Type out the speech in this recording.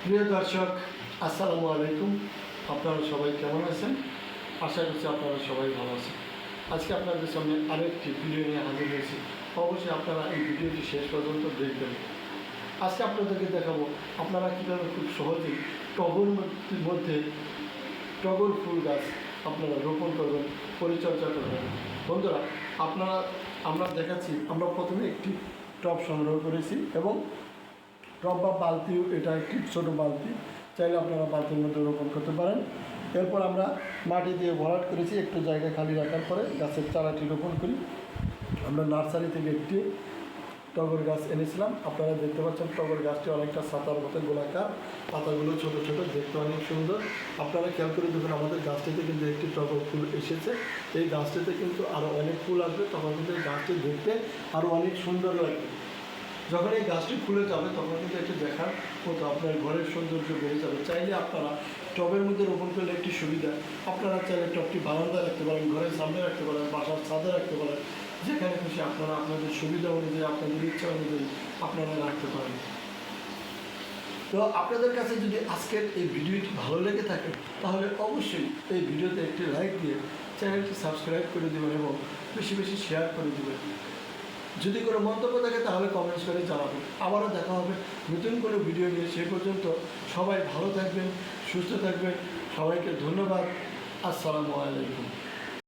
প্রিয় দর্শক, আসসালামু আলাইকুম। আপনারা সবাই কেমন আছেন? আশা করছি আপনারা সবাই ভালো আছেন। আজকে আপনাদের সামনে আরেকটি ভিডিও নিয়ে হাজির হয়েছি। অবশ্যই আপনারা এই ভিডিওটি শেষ পর্যন্ত দেখবেন। আজকে আপনাদেরকে দেখাবো আপনারা কীভাবে খুব সহজেই টগর মধ্যে টগর ফুল গাছ আপনারা রোপণ করবেন, পরিচর্যা করবেন। বন্ধুরা, আমরা দেখাচ্ছি, আমরা প্রথমে একটি টব সংগ্রহ করেছি এবং টব বা বালতিও, এটা একটি ছোটো বালতি, চাইলে আপনারা বালতির মধ্যে রোপণ করতে পারেন। এরপর আমরা মাটি দিয়ে ভরাট করেছি, একটু জায়গা খালি রাখার পরে গাছের চারাটি রোপণ করি। আমরা নার্সারি থেকে একটি টগর গাছ এনেছিলাম। আপনারা দেখতে পাচ্ছেন টগর গাছটি অনেকটা ছাতার মতো গোলাকার, পাতাগুলো ছোটো ছোটো, দেখতে অনেক সুন্দর। আপনারা খেয়াল করে দেখুন, আমাদের গাছটিতে কিন্তু একটি টগর ফুল এসেছে। এই গাছটিতে কিন্তু আরও অনেক ফুল আসবে, তখন কিন্তু এই গাছটি দেখতে আরও অনেক সুন্দর লাগবে। যখন এই গাছটি ফুলে যাবে তখন কিন্তু একটু দেখার মতো, আপনার ঘরের সৌন্দর্য বেড়ে যাবে। চাইলে আপনারা টবের মধ্যে রোপণ করলে একটি সুবিধা, আপনারা চাইলে টবটি বারান্দায় রাখতে পারেন, ঘরের সামনে রাখতে পারেন, বাসার ছাদে রাখতে পারেন, যেখানে খুশি আপনারা আপনাদের সুবিধা অনুযায়ী, আপনাদের ইচ্ছা অনুযায়ী আপনারা রাখতে পারেন। তো আপনাদের কাছে যদি আজকের এই ভিডিওটি ভালো লেগে থাকে তাহলে অবশ্যই এই ভিডিওতে একটি লাইক দিয়ে চ্যানেলটি সাবস্ক্রাইব করে দেবেন এবং বেশি বেশি শেয়ার করে দেবেন। যদি কোনো মন্তব্য থাকে তাহলে কমেন্টস করে জানাবেন। আবারও দেখা হবে নতুন কোনো ভিডিও নিয়ে। সে পর্যন্ত সবাই ভালো থাকবেন, সুস্থ থাকবেন। সবাইকে ধন্যবাদ। আসসালামু আলাইকুম।